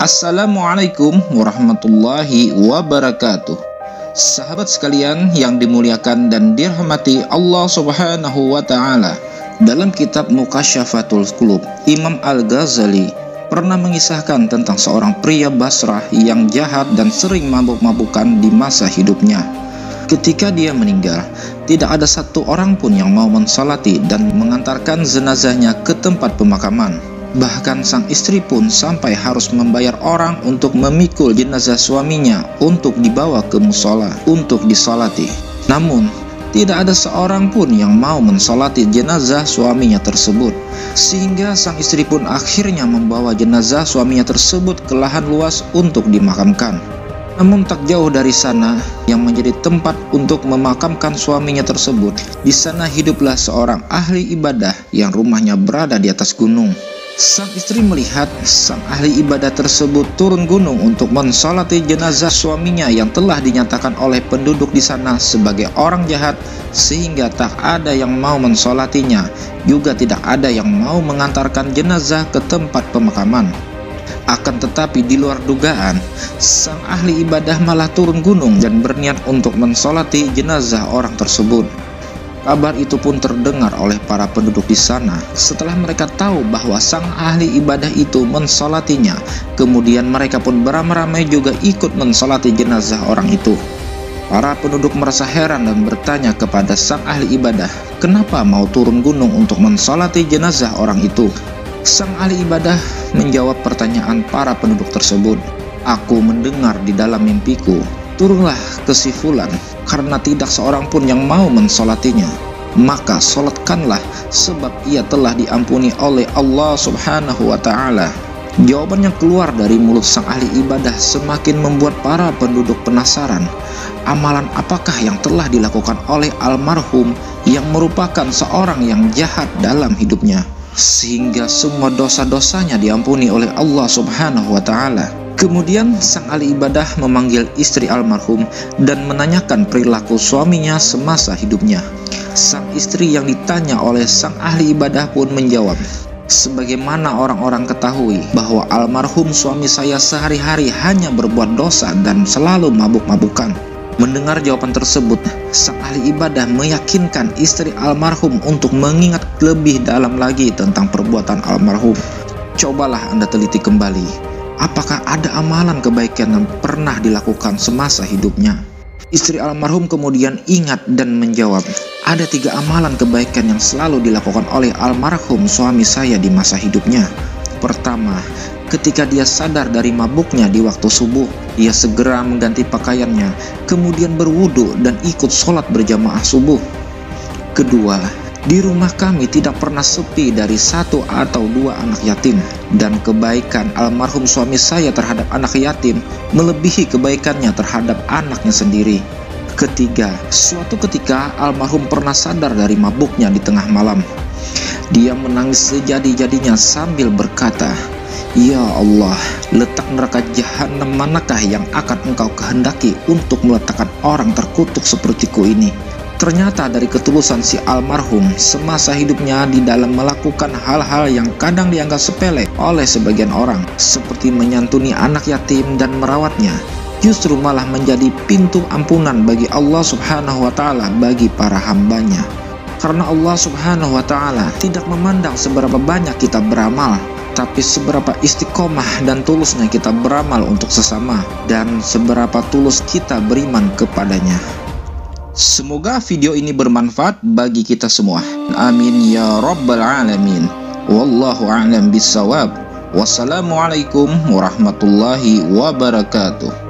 Assalamualaikum warahmatullahi wabarakatuh. Sahabat sekalian yang dimuliakan dan dirahmati Allah Subhanahu wa Ta'ala, dalam kitab Mukasyafatul Qulub, Imam Al-Ghazali pernah mengisahkan tentang seorang pria Basrah yang jahat dan sering mabuk-mabukan di masa hidupnya. Ketika dia meninggal, tidak ada satu orang pun yang mau mensalati dan mengantarkan jenazahnya ke tempat pemakaman. Bahkan sang istri pun sampai harus membayar orang untuk memikul jenazah suaminya untuk dibawa ke musola untuk disolati. Namun, tidak ada seorang pun yang mau mensolati jenazah suaminya tersebut. Sehingga sang istri pun akhirnya membawa jenazah suaminya tersebut ke lahan luas untuk dimakamkan. Namun tak jauh dari sana, yang menjadi tempat untuk memakamkan suaminya tersebut, di sana hiduplah seorang ahli ibadah yang rumahnya berada di atas gunung. Sang istri melihat sang ahli ibadah tersebut turun gunung untuk mensolati jenazah suaminya yang telah dinyatakan oleh penduduk di sana sebagai orang jahat, sehingga tak ada yang mau mensolatinya, juga tidak ada yang mau mengantarkan jenazah ke tempat pemakaman. Akan tetapi di luar dugaan, sang ahli ibadah malah turun gunung dan berniat untuk mensolati jenazah orang tersebut. Kabar itu pun terdengar oleh para penduduk di sana. Setelah mereka tahu bahwa sang ahli ibadah itu mensolatinya, kemudian mereka pun beramai-ramai juga ikut mensolati jenazah orang itu. Para penduduk merasa heran dan bertanya kepada sang ahli ibadah, kenapa mau turun gunung untuk mensolati jenazah orang itu? Sang ahli ibadah menjawab pertanyaan para penduduk tersebut. Aku mendengar di dalam mimpiku, turunlah ke si fulan, karena tidak seorang pun yang mau mensolatinya. Maka solatkanlah, sebab ia telah diampuni oleh Allah Subhanahu wa Ta'ala. Jawaban yang keluar dari mulut sang ahli ibadah semakin membuat para penduduk penasaran. Amalan apakah yang telah dilakukan oleh almarhum yang merupakan seorang yang jahat dalam hidupnya, sehingga semua dosa-dosanya diampuni oleh Allah Subhanahu wa Ta'ala. Kemudian sang ahli ibadah memanggil istri almarhum dan menanyakan perilaku suaminya semasa hidupnya. Sang istri yang ditanya oleh sang ahli ibadah pun menjawab, sebagaimana orang-orang ketahui bahwa almarhum suami saya sehari-hari hanya berbuat dosa dan selalu mabuk-mabukan. Mendengar jawaban tersebut, sang ahli ibadah meyakinkan istri almarhum untuk mengingat lebih dalam lagi tentang perbuatan almarhum. Cobalah Anda teliti kembali, apakah ada amalan kebaikan yang pernah dilakukan semasa hidupnya? Istri almarhum kemudian ingat dan menjawab, ada 3 amalan kebaikan yang selalu dilakukan oleh almarhum suami saya di masa hidupnya. Pertama, ketika dia sadar dari mabuknya di waktu subuh, dia segera mengganti pakaiannya, kemudian berwudu dan ikut sholat berjamaah subuh. Kedua, di rumah kami tidak pernah sepi dari 1 atau 2 anak yatim, dan kebaikan almarhum suami saya terhadap anak yatim melebihi kebaikannya terhadap anaknya sendiri. Ketiga, suatu ketika almarhum pernah sadar dari mabuknya di tengah malam. Dia menangis sejadi-jadinya sambil berkata, ya Allah, letak neraka jahanam manakah yang akan engkau kehendaki untuk meletakkan orang terkutuk sepertiku ini? Ternyata dari ketulusan si almarhum semasa hidupnya di dalam melakukan hal-hal yang kadang dianggap sepele oleh sebagian orang, seperti menyantuni anak yatim dan merawatnya, justru malah menjadi pintu ampunan bagi Allah Subhanahu wa Ta'ala bagi para hambanya. Karena Allah Subhanahu wa Ta'ala tidak memandang seberapa banyak kita beramal, tapi seberapa istiqomah dan tulusnya kita beramal untuk sesama, dan seberapa tulus kita beriman kepadanya. Semoga video ini bermanfaat bagi kita semua. Amin ya rabbal alamin. Wallahu a'lam bissawab. Wassalamualaikum warahmatullahi wabarakatuh.